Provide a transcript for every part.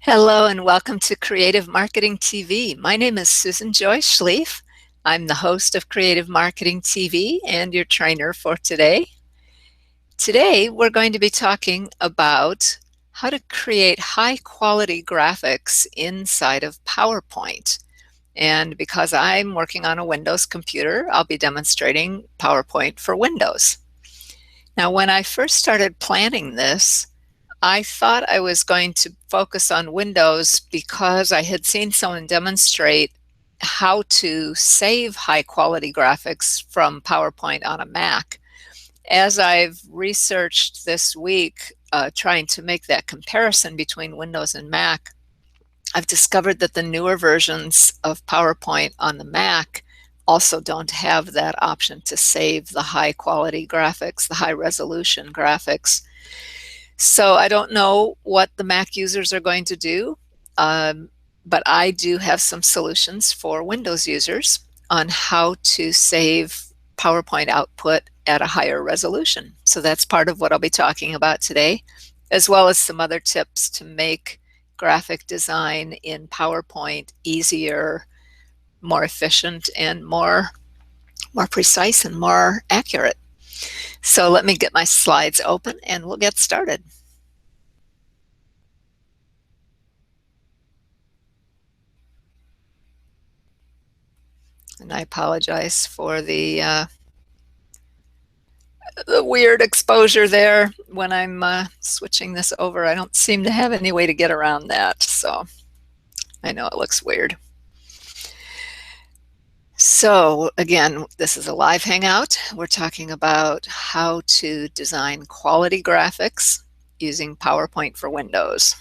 Hello and welcome to Creative Marketing TV. My name is Susan Joy Schlief. I'm the host of Creative Marketing TV and your trainer for today. Today we're going to be talking about how to create high quality graphics inside of PowerPoint. And because I'm working on a Windows computer, I'll be demonstrating PowerPoint for Windows. Now, when I first started planning this, I thought I was going to focus on Windows because I had seen someone demonstrate how to save high quality graphics from PowerPoint on a Mac. As I've researched this week, trying to make that comparison between Windows and Mac, I've discovered that the newer versions of PowerPoint on the Mac also don't have that option to save the high quality graphics, the high resolution graphics. So I don't know what the Mac users are going to do, but I do have some solutions for Windows users on how to save PowerPoint output at a higher resolution. So that's part of what I'll be talking about today, as well as some other tips to make graphic design in PowerPoint easier, more efficient, and more precise and more accurate. So let me get my slides open and we'll get started. And I apologize for the weird exposure there when I'm switching this over. I don't seem to have any way to get around that, so I know it looks weird. So again, this is a live Hangout. We're talking about how to design quality graphics using PowerPoint for Windows.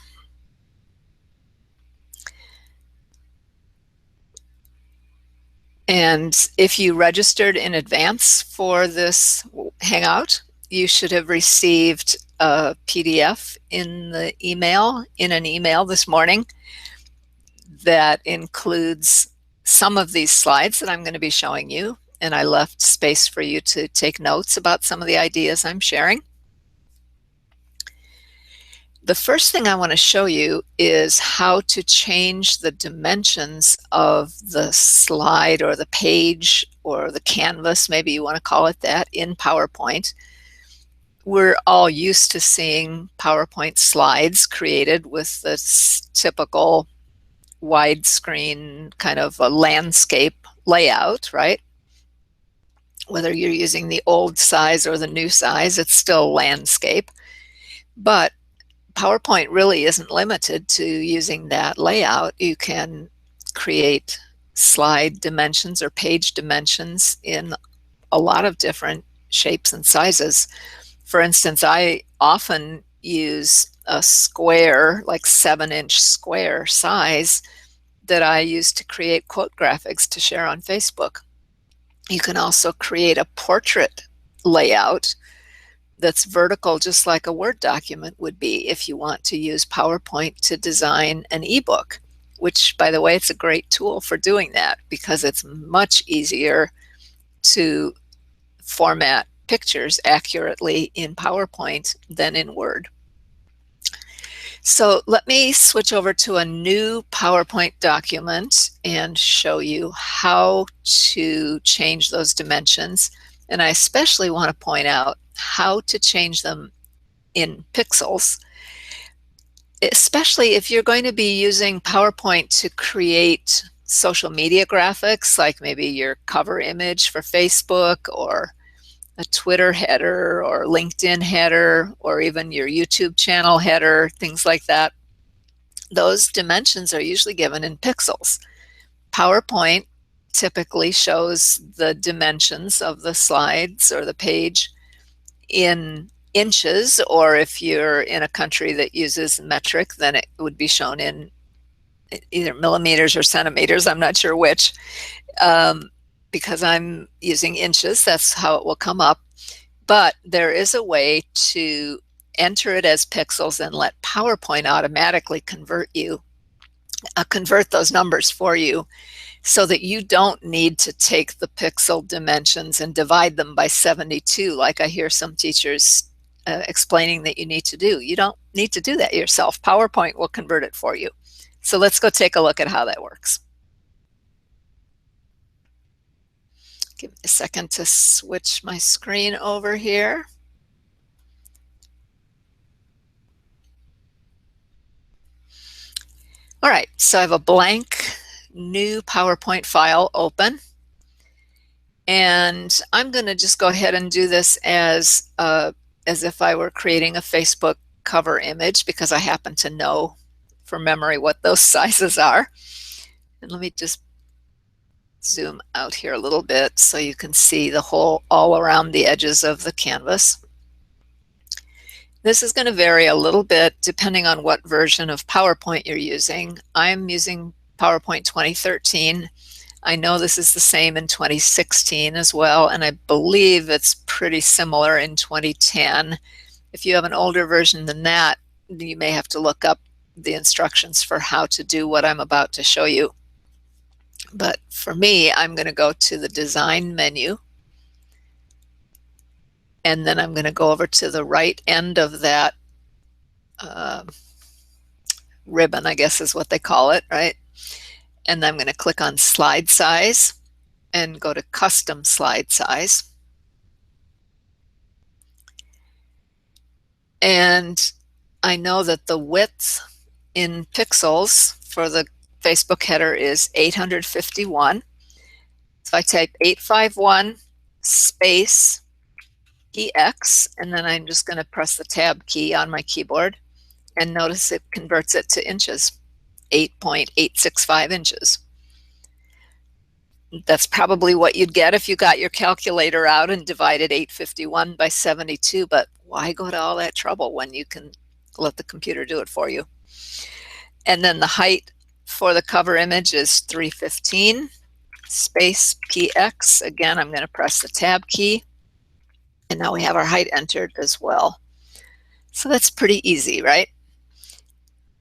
And if you registered in advance for this Hangout, you should have received a PDF in an email this morning that includes some of these slides that I'm going to be showing you, and I left space for you to take notes about some of the ideas I'm sharing. The first thing I want to show you is how to change the dimensions of the slide or the page or the canvas, maybe you want to call it that, in PowerPoint. We're all used to seeing PowerPoint slides created with this typical widescreen kind of a landscape layout, right? Whether you're using the old size or the new size, it's still landscape. But PowerPoint really isn't limited to using that layout. You can create slide dimensions or page dimensions in a lot of different shapes and sizes. For instance, I often use a square, like 7-inch square size that I use to create quote graphics to share on Facebook. You can also create a portrait layout that's vertical, just like a Word document would be if you want to use PowerPoint to design an ebook, which, by the way, it's a great tool for doing that because it's much easier to format pictures accurately in PowerPoint than in Word. So let me switch over to a new PowerPoint document and show you how to change those dimensions. And I especially want to point out how to change them in pixels, especially if you're going to be using PowerPoint to create social media graphics, like maybe your cover image for Facebook or a Twitter header or LinkedIn header or even your YouTube channel header, things like that. Those dimensions are usually given in pixels. PowerPoint typically shows the dimensions of the slides or the page in inches, or if you're in a country that uses metric, then it would be shown in either millimeters or centimeters. I'm not sure which. Because I'm using inches, that's how it will come up. But there is a way to enter it as pixels and let PowerPoint automatically convert those numbers for you, so that you don't need to take the pixel dimensions and divide them by 72 like I hear some teachers explaining that you need to do. You don't need to do that yourself. PowerPoint will convert it for you. So let's go take a look at how that works. Give me a second to switch my screen over here. All right, so I have a blank new PowerPoint file open. And I'm going to just go ahead and do this as if I were creating a Facebook cover image, because I happen to know from memory what those sizes are. And let me just zoom out here a little bit so you can see the whole all around the edges of the canvas. This is going to vary a little bit depending on what version of PowerPoint you're using. I'm using PowerPoint 2013. I know this is the same in 2016 as well, and I believe it's pretty similar in 2010. If you have an older version than that, you may have to look up the instructions for how to do what I'm about to show you. But for me, I'm going to go to the Design menu, and then I'm going to go over to the right end of that ribbon, I guess is what they call it, right? And I'm going to click on Slide Size and go to Custom Slide Size. And I know that the width in pixels for the Facebook header is 851. So I type 851 space EX, and then I'm just going to press the Tab key on my keyboard, and notice it converts it to inches, 8.865 inches. That's probably what you'd get if you got your calculator out and divided 851 by 72, but why go to all that trouble when you can let the computer do it for you? And then the height for the cover image is 315 space PX. Again, I'm going to press the Tab key, and now we have our height entered as well. So that's pretty easy, right?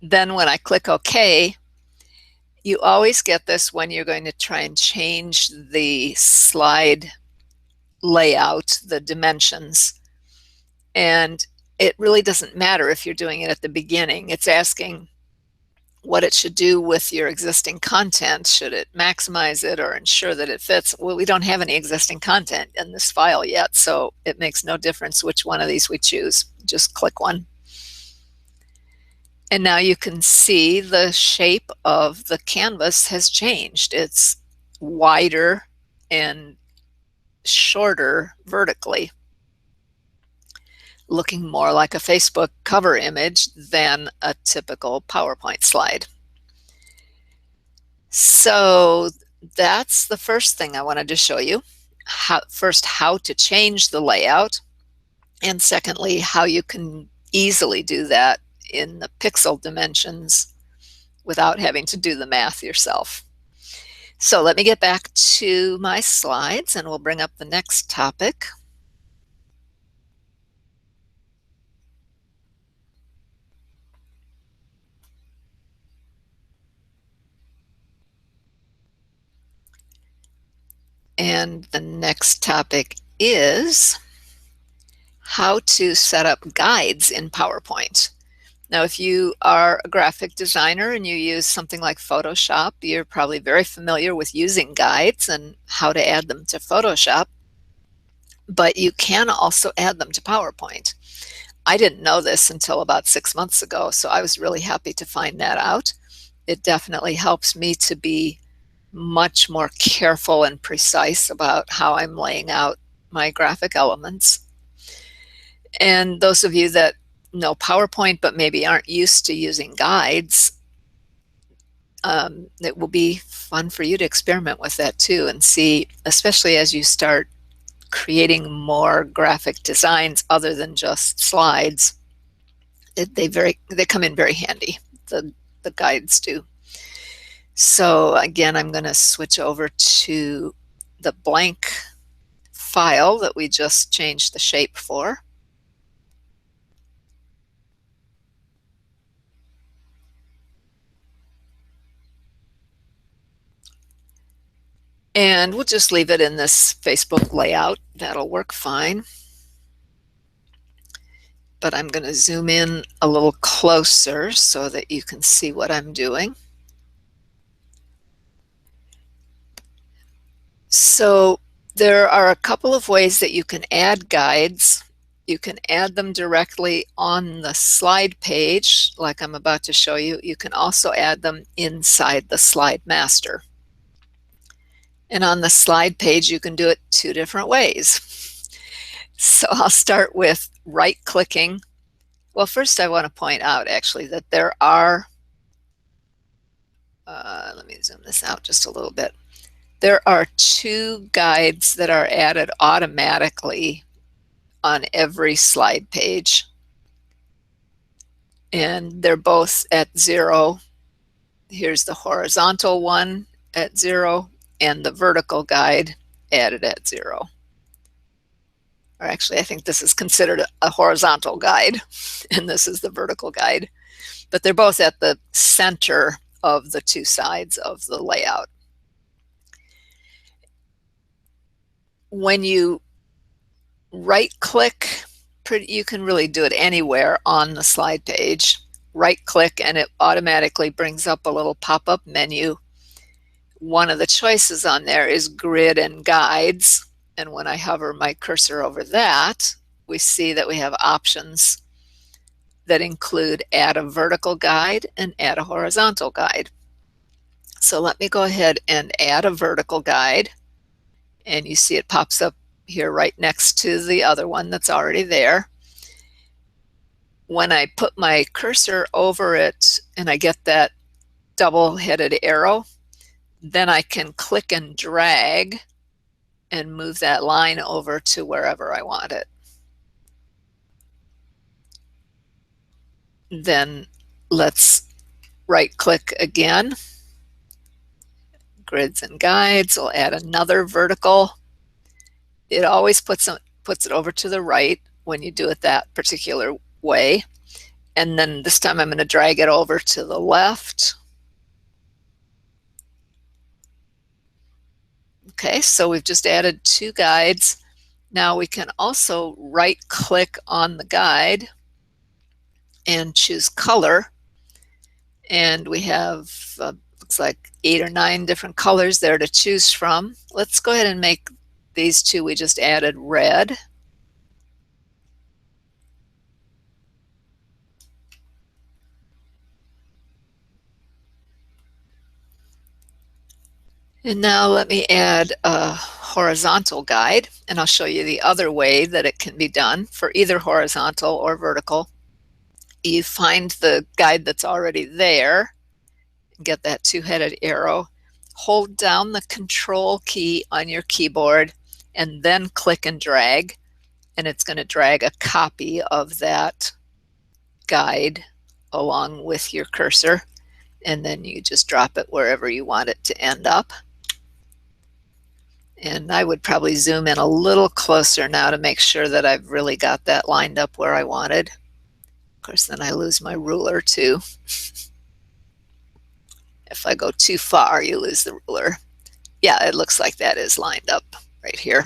Then when I click OK, you always get this when you're going to try and change the slide layout, the dimensions. And it really doesn't matter if you're doing it at the beginning. It's asking what it should do with your existing content. Should it maximize it or ensure that it fits? Well, we don't have any existing content in this file yet, so it makes no difference which one of these we choose. Just click one. And now you can see the shape of the canvas has changed. It's wider and shorter vertically, looking more like a Facebook cover image than a typical PowerPoint slide. So that's the first thing I wanted to show you. First, how to change the layout, and secondly, how you can easily do that in the pixel dimensions without having to do the math yourself. So let me get back to my slides and we'll bring up the next topic. And the next topic is how to set up guides in PowerPoint. Now, if you are a graphic designer and you use something like Photoshop, you're probably very familiar with using guides and how to add them to Photoshop, but you can also add them to PowerPoint. I didn't know this until about 6 months ago, so I was really happy to find that out. It definitely helps me to be much more careful and precise about how I'm laying out my graphic elements. And those of you that know PowerPoint but maybe aren't used to using guides, it will be fun for you to experiment with that too and see, especially as you start creating more graphic designs other than just slides. They come in very handy, the guides do. So again, I'm going to switch over to the blank file that we just changed the shape for. And we'll just leave it in this Facebook layout. That'll work fine. but I'm going to zoom in a little closer so that you can see what I'm doing. So there are a couple of ways that you can add guides. You can add them directly on the slide page, like I'm about to show you. You can also add them inside the slide master. And on the slide page, you can do it two different ways. So I'll start with right-clicking. Well, first I want to point out actually that there are, let me zoom this out just a little bit. There are two guides that are added automatically on every slide page. And they're both at 0. Here's the horizontal one at 0 and the vertical guide added at 0. Or actually, I think this is considered a horizontal guide and this is the vertical guide. But they're both at the center of the two sides of the layout. When you right-click, you can really do it anywhere on the slide page. Right-click and it automatically brings up a little pop-up menu. One of the choices on there is Grid and Guides. And when I hover my cursor over that, we see that we have options that include add a vertical guide and add a horizontal guide. So let me go ahead and add a vertical guide. And you see it pops up here right next to the other one that's already there. When I put my cursor over it and I get that double-headed arrow, then I can click and drag and move that line over to wherever I want it. Then let's right-click again. Grids and Guides, we'll add another vertical. It always puts it over to the right when you do it that particular way. And then this time I'm going to drag it over to the left. Okay, so we've just added two guides. Now we can also right-click on the guide and choose color. And we have, looks like 8 or 9 different colors there to choose from. Let's go ahead and make these two we just added red. And now let me add a horizontal guide, and I'll show you the other way that it can be done for either horizontal or vertical. You find the guide that's already there, get that two-headed arrow, hold down the Control key on your keyboard, and then click and drag, and it's going to drag a copy of that guide along with your cursor, and then you just drop it wherever you want it to end up. And I would probably zoom in a little closer now to make sure that I've really got that lined up where I wanted. Of course, then I lose my ruler too. If I go too far, you lose the ruler. Yeah, it looks like that is lined up right here.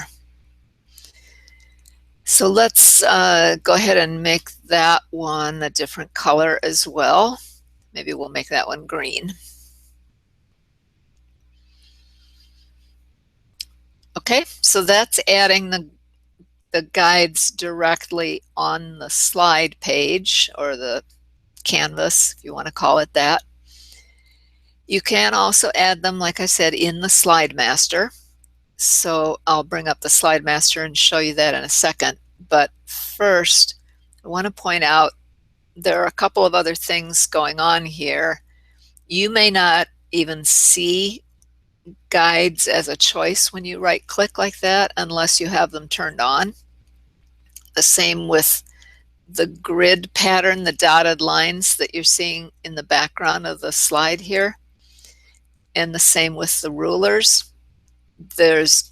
So let's go ahead and make that one a different color as well. Maybe we'll make that one green. Okay, so that's adding the guides directly on the slide page or the canvas, if you want to call it that. You can also add them, like I said, in the slide master. So I'll bring up the slide master and show you that in a second. But first, I want to point out there are a couple of other things going on here. You may not even see guides as a choice when you right click like that unless you have them turned on. The same with the grid pattern, the dotted lines that you're seeing in the background of the slide here. And the same with the rulers. There's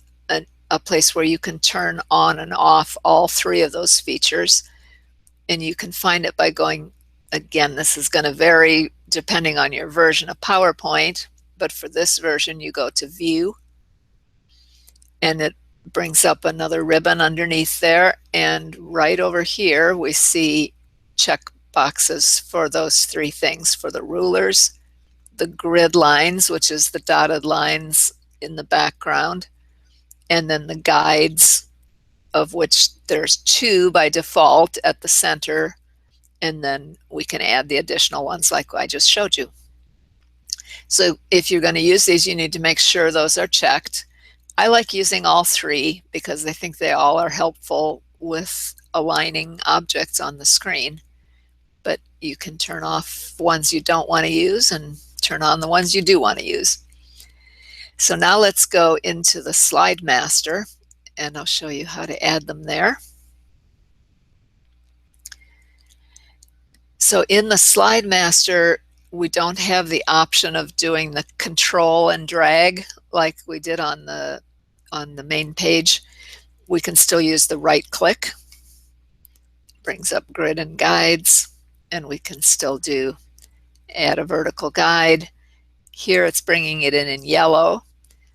a place where you can turn on and off all three of those features. And you can find it by going, again, this is going to vary depending on your version of PowerPoint, but for this version you go to View, and it Brings up another ribbon underneath there, and right over here we see check boxes for those three things: for the rulers, the grid lines, which is the dotted lines in the background, and then the guides, of which there's two by default at the center, and then we can add the additional ones like I just showed you. So if you're going to use these, you need to make sure those are checked. I like using all three because I think they all are helpful with aligning objects on the screen. But you can turn off ones you don't want to use and turn on the ones you do want to use. So now let's go into the slide master and I'll show you how to add them there. So in the slide master, we don't have the option of doing the control and drag like we did on the main page. We can still use the right click, brings up grid and guides, and we can still do add a vertical guide. Here it's bringing it in yellow.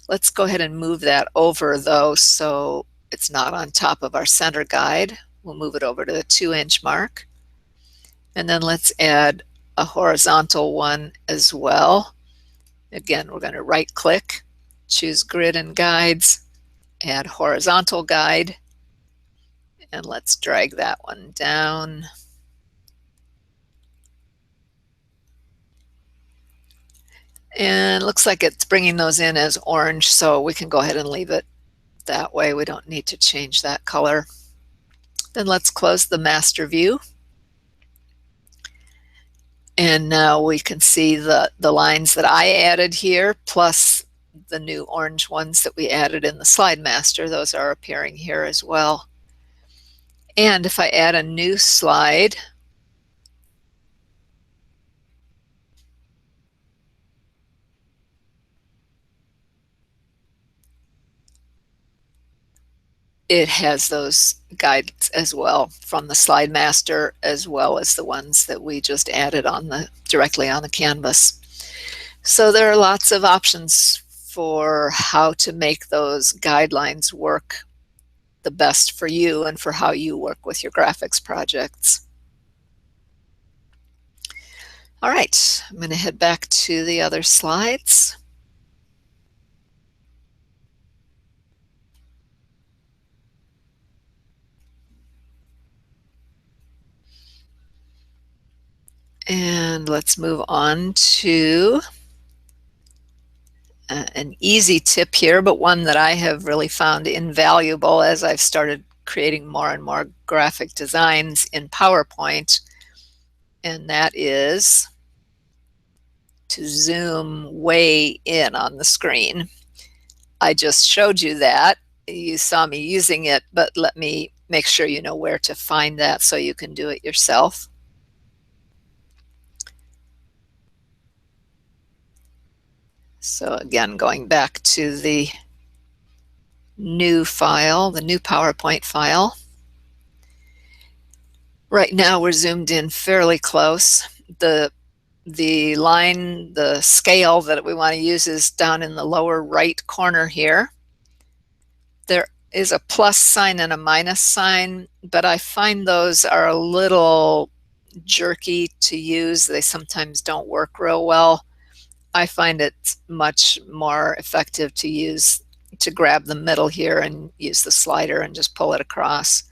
Let's go ahead and move that over though, so it's not on top of our center guide. We'll move it over to the 2-inch mark. And then let's add a horizontal one as well. Again, we're going to right click, choose grid and guides, add horizontal guide, and let's drag that one down. And it looks like it's bringing those in as orange, so we can go ahead and leave it that way. We don't need to change that color. Then let's close the master view. And now we can see the lines that I added here, plus the new orange ones that we added in the slide master. Those are appearing here as well. And if I add a new slide, it has those guides as well from the slide master, as well as the ones that we just added directly on the canvas. So there are lots of options for how to make those guidelines work the best for you and for how you work with your graphics projects. All right, I'm going to head back to the other slides. And let's move on to an easy tip here, but one that I have really found invaluable as I've started creating more and more graphic designs in PowerPoint, and that is to zoom way in on the screen. I just showed you that. You saw me using it, but let me make sure you know where to find that so you can do it yourself. So again, going back to the new file, the new PowerPoint file. Right now we're zoomed in fairly close. The line, the scale that we want to use is down in the lower right corner here. There is a plus sign and a minus sign, but I find those are a little jerky to use. They sometimes don't work real well. I find it much more effective to grab the middle here and use the slider and just pull it across.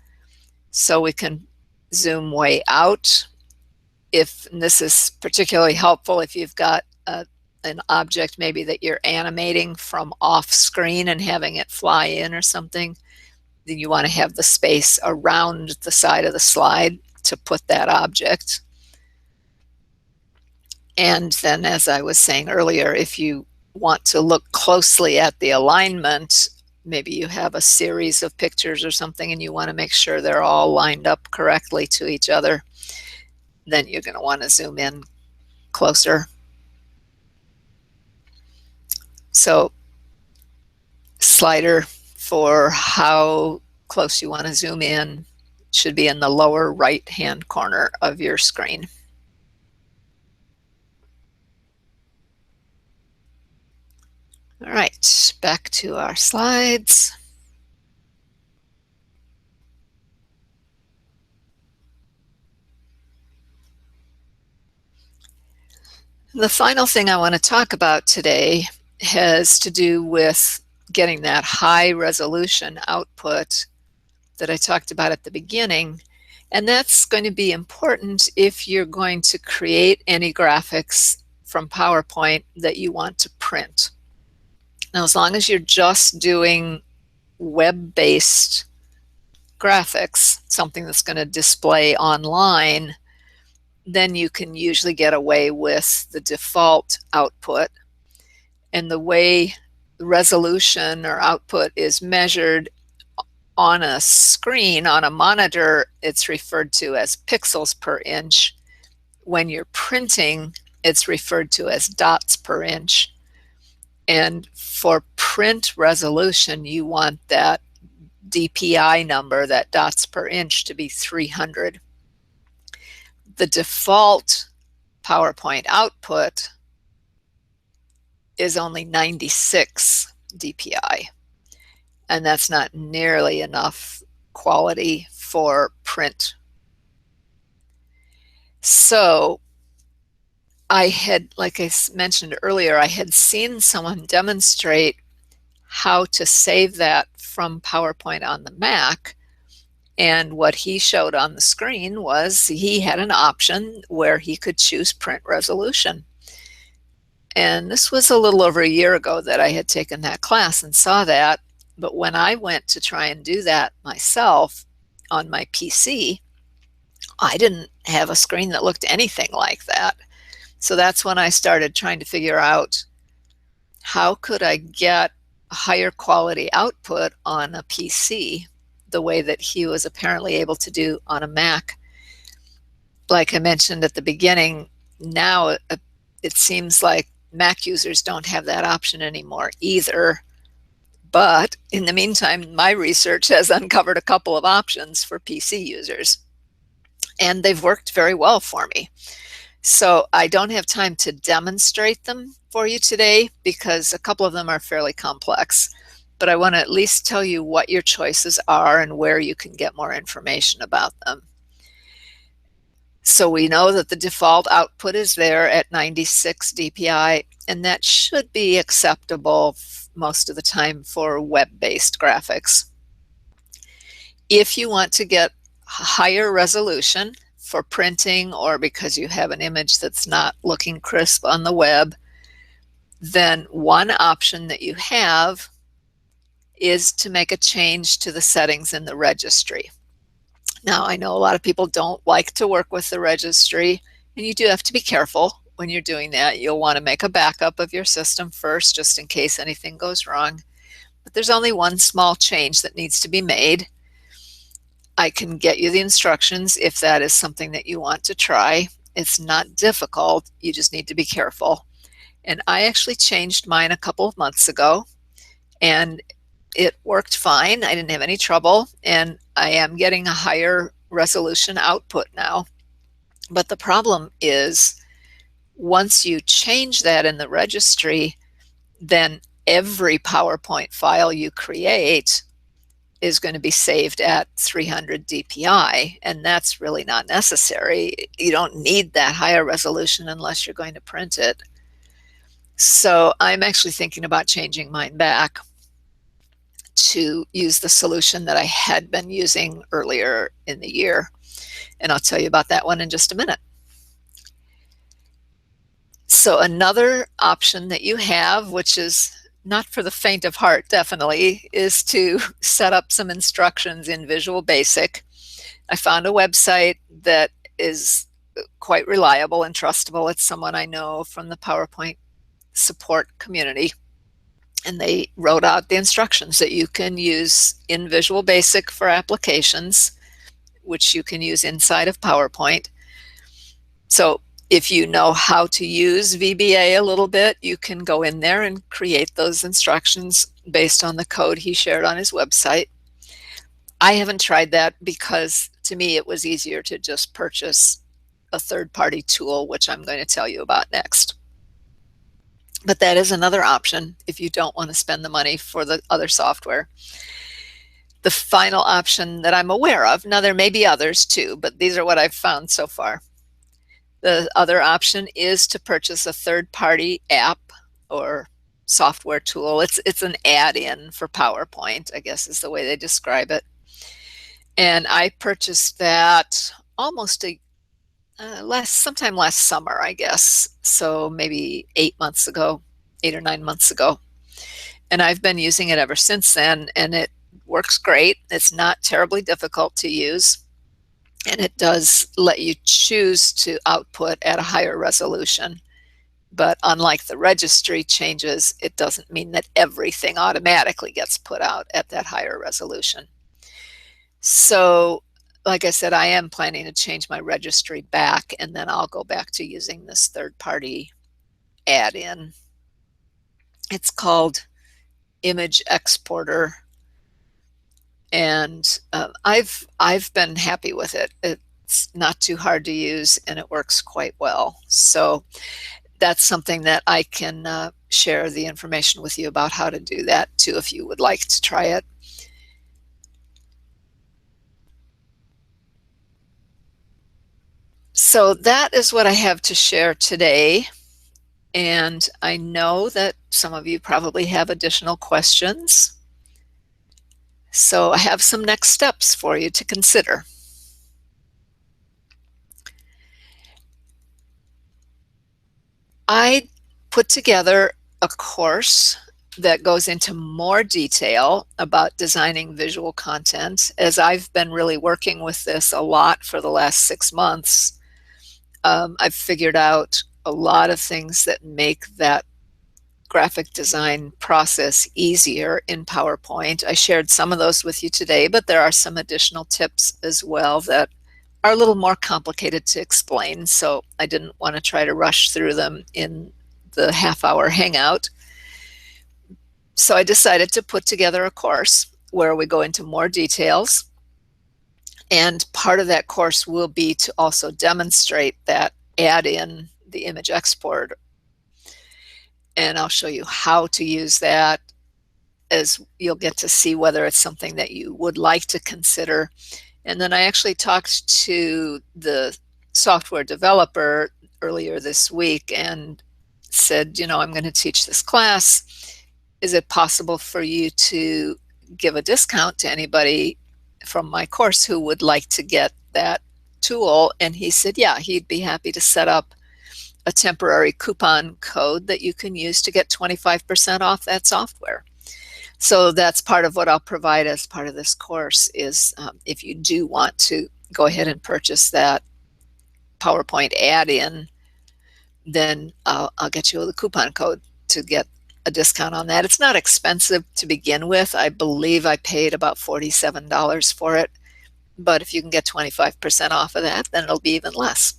So we can zoom way out. And this is particularly helpful if you've got an object maybe that you're animating from off screen and having it fly in or something, then you want to have the space around the side of the slide to put that object. And then, as I was saying earlier, if you want to look closely at the alignment, maybe you have a series of pictures or something and you want to make sure they're all lined up correctly to each other, then you're going to want to zoom in closer. So slider for how close you want to zoom in should be in the lower right hand corner of your screen. All right, back to our slides. The final thing I want to talk about today has to do with getting that high resolution output that I talked about at the beginning. And that's going to be important if you're going to create any graphics from PowerPoint that you want to print. Now, as long as you're just doing web-based graphics, something that's going to display online, then you can usually get away with the default output. And the way the resolution or output is measured on a screen, on a monitor, it's referred to as pixels per inch. When you're printing, it's referred to as dots per inch. And for print resolution, you want that DPI number, that dots per inch, to be 300. The default PowerPoint output is only 96 DPI, and that's not nearly enough quality for print. So I had, like I mentioned earlier, I had seen someone demonstrate how to save that from PowerPoint on the Mac. And what he showed on the screen was he had an option where he could choose print resolution. And this was a little over a year ago that I had taken that class and saw that. But when I went to try and do that myself on my PC, I didn't have a screen that looked anything like that. So that's when I started trying to figure out how could I get a higher quality output on a PC the way that he was apparently able to do on a Mac. Like I mentioned at the beginning, now it seems like Mac users don't have that option anymore either. But in the meantime, my research has uncovered a couple of options for PC users, and they've worked very well for me. So I don't have time to demonstrate them for you today because a couple of them are fairly complex, but I want to at least tell you what your choices are and where you can get more information about them. So we know that the default output is there at 96 DPI, and that should be acceptable most of the time for web-based graphics. If you want to get higher resolution for printing or because you have an image that's not looking crisp on the web, then one option that you have is to make a change to the settings in the registry. Now, I know a lot of people don't like to work with the registry, and you do have to be careful when you're doing that. You'll want to make a backup of your system first, just in case anything goes wrong. But there's only one small change that needs to be made. I can get you the instructions if that is something that you want to try. It's not difficult, you just need to be careful. And I actually changed mine a couple of months ago, and it worked fine. I didn't have any trouble, and I am getting a higher resolution output now. But the problem is, once you change that in the registry, then every PowerPoint file you create is going to be saved at 300 DPI, and that's really not necessary. You don't need that higher resolution unless you're going to print it. So I'm actually thinking about changing mine back to use the solution that I had been using earlier in the year, and I'll tell you about that one in just a minute. So another option that you have, which is not for the faint of heart, definitely, is to set up some instructions in Visual Basic. I found a website that is quite reliable and trustable. It's someone I know from the PowerPoint support community, and they wrote out the instructions that you can use in Visual Basic for applications, which you can use inside of PowerPoint. So if you know how to use VBA a little bit, you can go in there and create those instructions based on the code he shared on his website. I haven't tried that because to me it was easier to just purchase a third-party tool, which I'm going to tell you about next. But that is another option if you don't want to spend the money for the other software. The final option that I'm aware of, now there may be others too, but these are what I've found so far. The other option is to purchase a third-party app or software tool. It's an add-in for PowerPoint, I guess is the way they describe it. And I purchased that almost sometime last summer, I guess. So maybe 8 or 9 months ago. And I've been using it ever since then, and it works great. It's not terribly difficult to use, and it does let you choose to output at a higher resolution. But unlike the registry changes, it doesn't mean that everything automatically gets put out at that higher resolution. So, like I said, I am planning to change my registry back, and then I'll go back to using this third-party add-in. It's called Image Exporter, and I've been happy with it. It's not too hard to use, and it works quite well. So that's something that I can share the information with you about how to do that too, if you would like to try it. So that is what I have to share today. And I know that some of you probably have additional questions. So I have some next steps for you to consider. I put together a course that goes into more detail about designing visual content, as I've been really working with this a lot for the last 6 months. I've figured out a lot of things that make that graphic design process easier in PowerPoint. I shared some of those with you today, but there are some additional tips as well that are a little more complicated to explain, so I didn't want to try to rush through them in the half-hour hangout. So I decided to put together a course where we go into more details, and part of that course will be to also demonstrate that add-in, the image export, and I'll show you how to use that, as you'll get to see whether it's something that you would like to consider. And then I actually talked to the software developer earlier this week and said, I'm going to teach this class. Is it possible for you to give a discount to anybody from my course who would like to get that tool? And he said, yeah, he'd be happy to set up a temporary coupon code that you can use to get 25% off that software. So that's part of what I'll provide as part of this course is if you do want to go ahead and purchase that PowerPoint add-in, then I'll get you the coupon code to get a discount on that. It's not expensive to begin with. I believe I paid about $47 for it, but if you can get 25% off of that, then it'll be even less.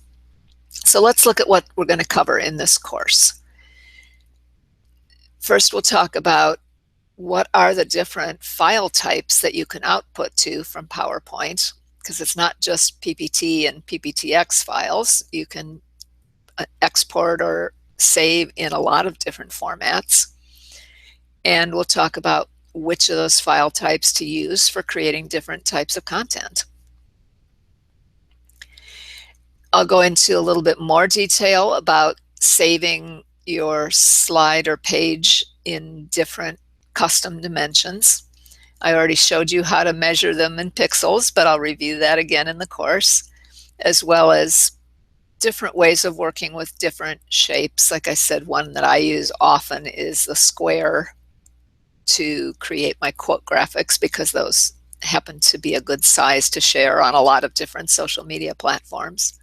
So let's look at what we're going to cover in this course. First, we'll talk about what are the different file types that you can output to from PowerPoint, because it's not just PPT and PPTX files. You can export or save in a lot of different formats. And we'll talk about which of those file types to use for creating different types of content. I'll go into a little bit more detail about saving your slide or page in different custom dimensions. I already showed you how to measure them in pixels, but I'll review that again in the course, as well as different ways of working with different shapes. Like I said, one that I use often is the square to create my quote graphics, because those happen to be a good size to share on a lot of different social media platforms.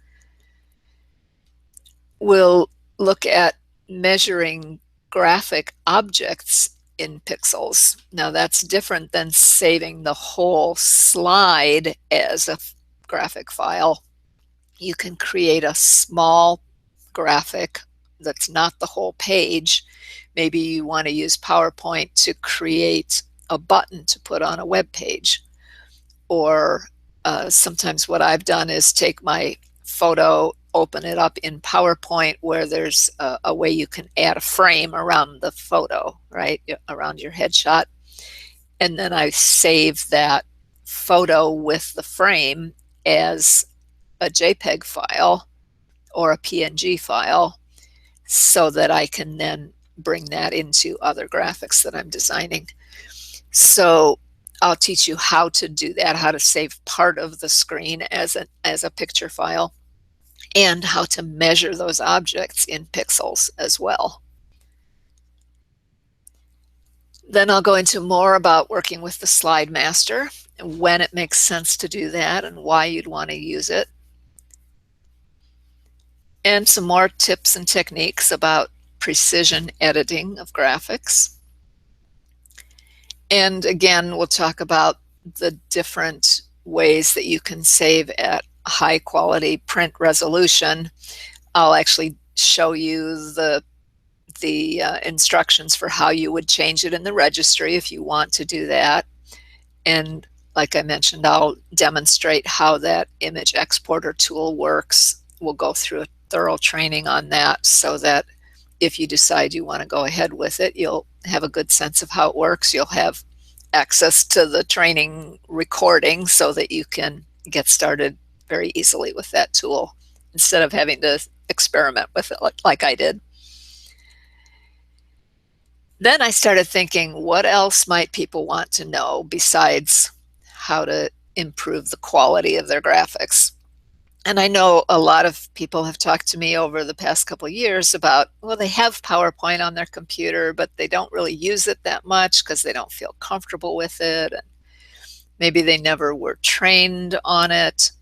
We'll look at measuring graphic objects in pixels. Now that's different than saving the whole slide as a graphic file. You can create a small graphic that's not the whole page. Maybe you want to use PowerPoint to create a button to put on a web page. Or sometimes what I've done is take my photo, open it up in PowerPoint where there's a way you can add a frame around the photo, right, around your headshot. And then I save that photo with the frame as a JPEG file or a PNG file so that I can then bring that into other graphics that I'm designing. So I'll teach you how to do that, how to save part of the screen as a picture file, and how to measure those objects in pixels as well. Then I'll go into more about working with the Slide Master and when it makes sense to do that and why you'd want to use it. And some more tips and techniques about precision editing of graphics. And again, we'll talk about the different ways that you can save at high quality print resolution. I'll actually show you the instructions for how you would change it in the registry if you want to do that. And like I mentioned, I'll demonstrate how that image exporter tool works. We'll go through a thorough training on that so that if you decide you want to go ahead with it, you'll have a good sense of how it works. You'll have access to the training recording so that you can get started very easily with that tool instead of having to experiment with it like I did. Then I started thinking, what else might people want to know besides how to improve the quality of their graphics? And I know a lot of people have talked to me over the past couple of years about, well, they have PowerPoint on their computer, but they don't really use it that much because they don't feel comfortable with it. And maybe they never were trained on it,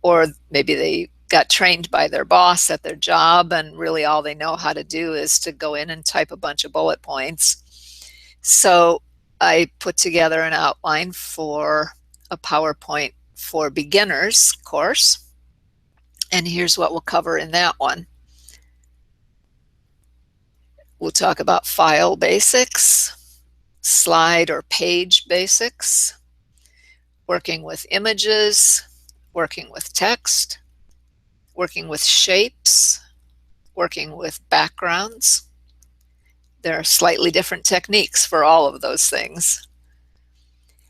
or maybe they got trained by their boss at their job and really all they know how to do is to go in and type a bunch of bullet points. So I put together an outline for a PowerPoint for beginners course. And here's what we'll cover in that one. We'll talk about file basics, slide or page basics, working with images, working with text, working with shapes, working with backgrounds. There are slightly different techniques for all of those things.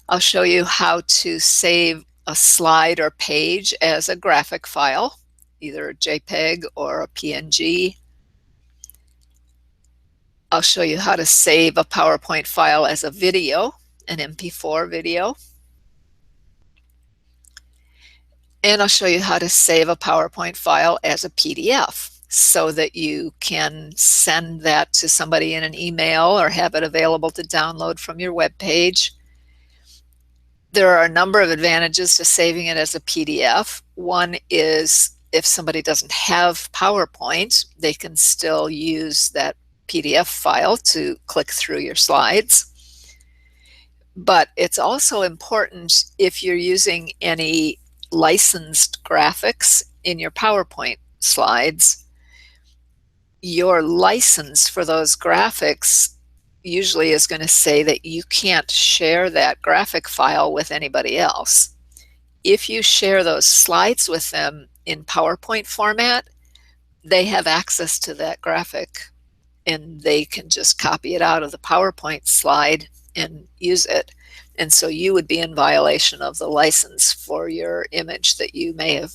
I'll show you how to save a slide or page as a graphic file, either a JPEG or a PNG. I'll show you how to save a PowerPoint file as a video, an MP4 video. And I'll show you how to save a PowerPoint file as a PDF so that you can send that to somebody in an email or have it available to download from your web page. There are a number of advantages to saving it as a PDF. One is if somebody doesn't have PowerPoint, they can still use that PDF file to click through your slides. But it's also important if you're using any licensed graphics in your PowerPoint slides, your license for those graphics usually is going to say that you can't share that graphic file with anybody else. If you share those slides with them in PowerPoint format, they have access to that graphic and they can just copy it out of the PowerPoint slide and use it. And so you would be in violation of the license for your image that you may have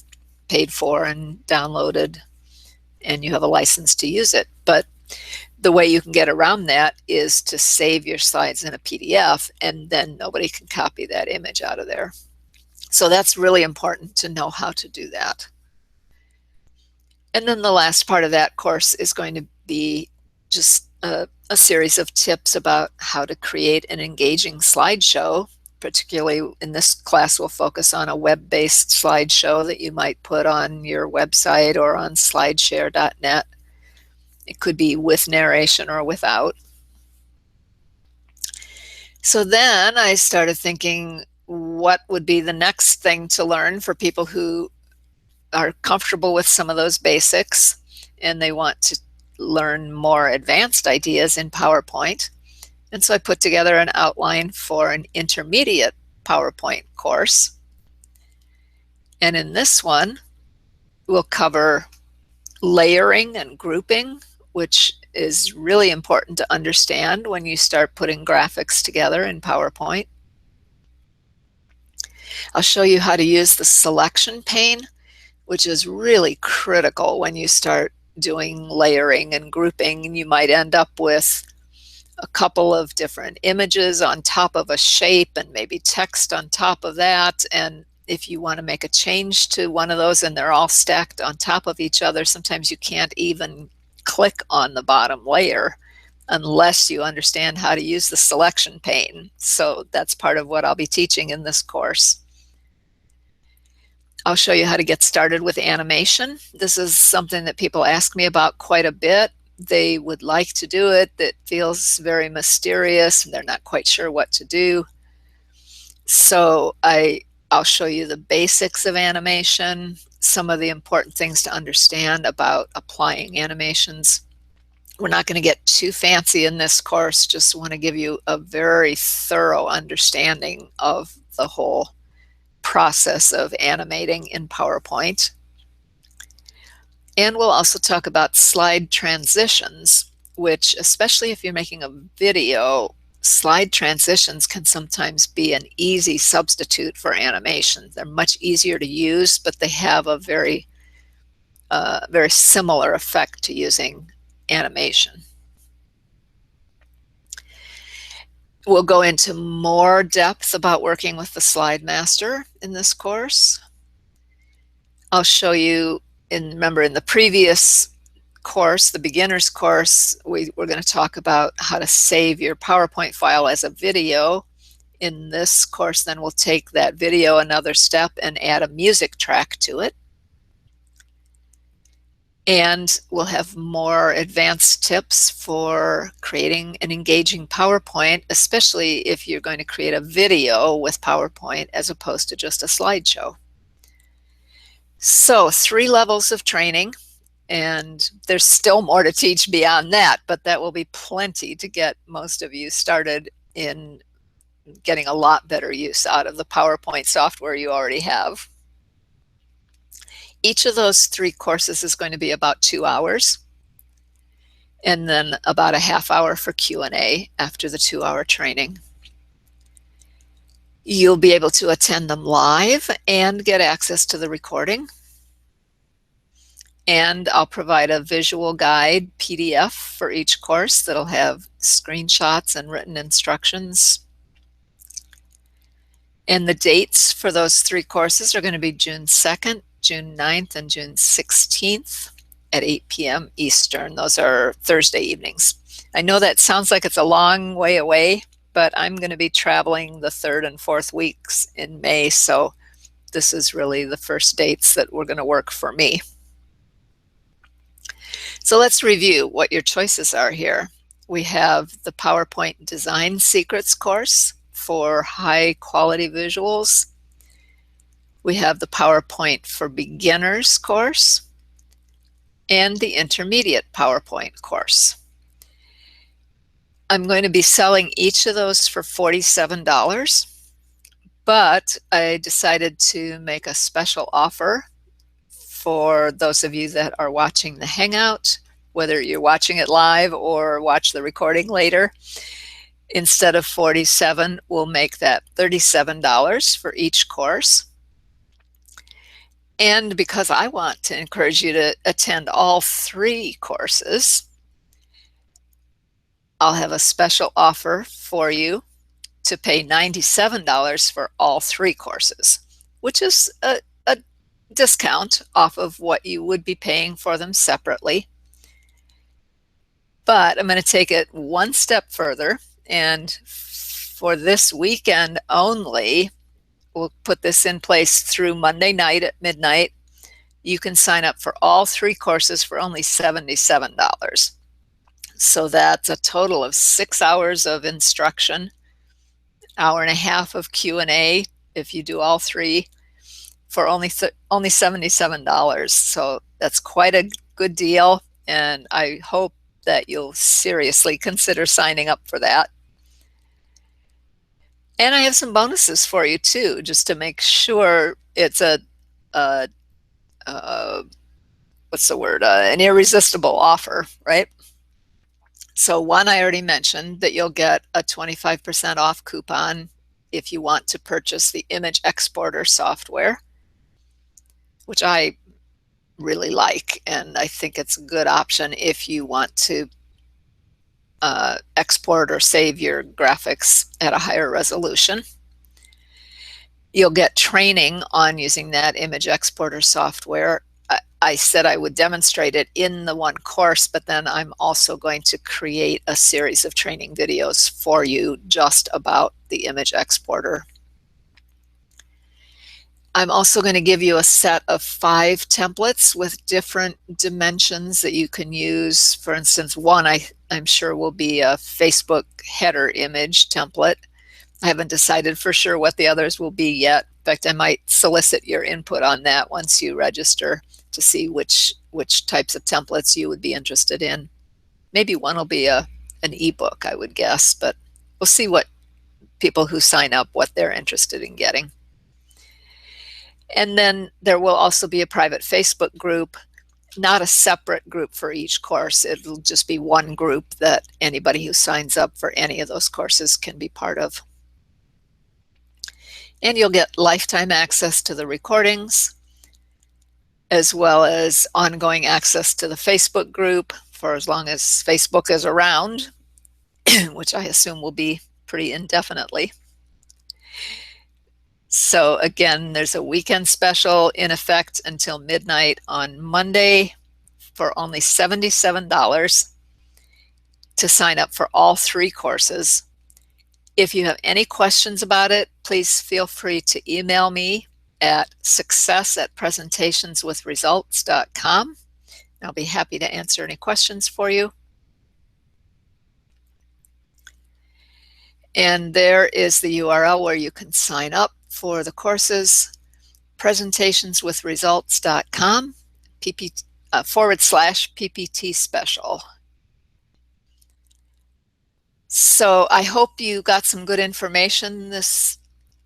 paid for and downloaded, and you have a license to use it. But the way you can get around that is to save your slides in a PDF, and then nobody can copy that image out of there. So that's really important to know how to do that. And then the last part of that course is going to be just a series of tips about how to create an engaging slideshow. Particularly in this class, we'll focus on a web-based slideshow that you might put on your website or on slideshare.net. It could be with narration or without. So then I started thinking, what would be the next thing to learn for people who are comfortable with some of those basics and they want to learn more advanced ideas in PowerPoint. And so I put together an outline for an intermediate PowerPoint course. And in this one, we'll cover layering and grouping, which is really important to understand when you start putting graphics together in PowerPoint. I'll show you how to use the selection pane, which is really critical when you start doing layering and grouping. And you might end up with a couple of different images on top of a shape and maybe text on top of that. And if you want to make a change to one of those and they're all stacked on top of each other, sometimes you can't even click on the bottom layer unless you understand how to use the selection pane. So that's part of what I'll be teaching in this course. I'll show you how to get started with animation. This is something that people ask me about quite a bit. They would like to do it. It feels very mysterious and they're not quite sure what to do. So I'll show you the basics of animation, some of the important things to understand about applying animations. We're not going to get too fancy in this course, just want to give you a very thorough understanding of the whole process of animating in PowerPoint. And we'll also talk about slide transitions, which, especially if you're making a video, slide transitions can sometimes be an easy substitute for animation. They're much easier to use, but they have a very similar effect to using animation. We'll go into more depth about working with the Slide Master in this course. I'll show you, remember in the previous course, the beginner's course, we're going to talk about how to save your PowerPoint file as a video. In this course, then we'll take that video another step and add a music track to it. And we'll have more advanced tips for creating an engaging PowerPoint, especially if you're going to create a video with PowerPoint as opposed to just a slideshow. So 3 levels of training, and there's still more to teach beyond that, but that will be plenty to get most of you started in getting a lot better use out of the PowerPoint software you already have. Each of those 3 courses is going to be about 2 hours, and then about a half hour for Q&A after the 2-hour training. You'll be able to attend them live and get access to the recording. And I'll provide a visual guide PDF for each course that'll have screenshots and written instructions. And the dates for those 3 courses are going to be June 2nd, June 9th, and June 16th at 8 p.m. Eastern. Those are Thursday evenings. I know that sounds like it's a long way away, but I'm going to be traveling the 3rd and 4th weeks in May, so this is really the first dates that were going to work for me. So let's review what your choices are here. We have the PowerPoint Design Secrets course for high quality visuals. We have the PowerPoint for Beginners course and the Intermediate PowerPoint course. I'm going to be selling each of those for $47, but I decided to make a special offer for those of you that are watching the Hangout, whether you're watching it live or watch the recording later. Instead of $47, we'll make that $37 for each course. And because I want to encourage you to attend all 3 courses, I'll have a special offer for you to pay $97 for all 3 courses, which is a discount off of what you would be paying for them separately. But I'm going to take it one step further, and for this weekend only, we'll put this in place through Monday night at midnight. You can sign up for all 3 courses for only $77. So that's a total of 6 hours of instruction, hour and a half of Q&A if you do all 3 for only $77. So that's quite a good deal, and I hope that you'll seriously consider signing up for that. And I have some bonuses for you too, just to make sure it's an irresistible offer, right? So one, I already mentioned that you'll get a 25% off coupon if you want to purchase the image exporter software, which I really like, and I think it's a good option if you want to export or save your graphics at a higher resolution. You'll get training on using that image exporter software. I said I would demonstrate it in the one course, but then I'm also going to create a series of training videos for you just about the image exporter. I'm also going to give you a set of 5 templates with different dimensions that you can use. For instance, one I'm sure will be a Facebook header image template. I haven't decided for sure what the others will be yet. In fact, I might solicit your input on that once you register to see which types of templates you would be interested in. Maybe one will be an ebook, I would guess, but we'll see what people who sign up, what they're interested in getting. And then there will also be a private Facebook group, not a separate group for each course. It'll just be one group that anybody who signs up for any of those courses can be part of. And you'll get lifetime access to the recordings, as well as ongoing access to the Facebook group for as long as Facebook is around, which I assume will be pretty indefinitely. So again, there's a weekend special in effect until midnight on Monday for only $77 to sign up for all 3 courses. If you have any questions about it, please feel free to email me at success@presentationswithresults.com. I'll be happy to answer any questions for you. And there is the URL where you can sign up for the courses, presentationswithresults.com /PPT special. So I hope you got some good information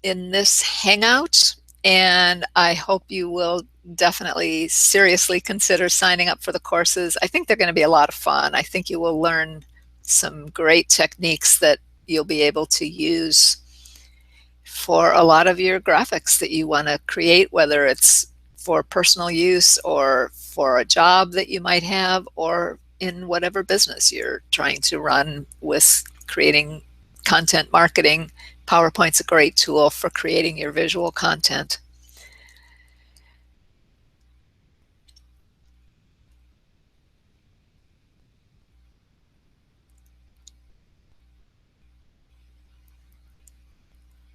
in this Hangout, and I hope you will definitely seriously consider signing up for the courses. I think they're going to be a lot of fun. I think you will learn some great techniques that you'll be able to use for a lot of your graphics that you want to create, whether it's for personal use or for a job that you might have, or in whatever business you're trying to run with creating content marketing. PowerPoint's a great tool for creating your visual content.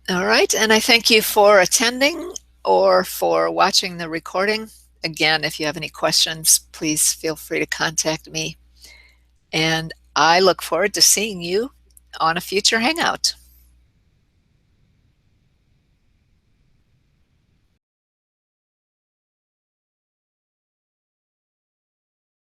All right, and I thank you for attending or for watching the recording. Again, if you have any questions, please feel free to contact me. And I look forward to seeing you on a future Hangout.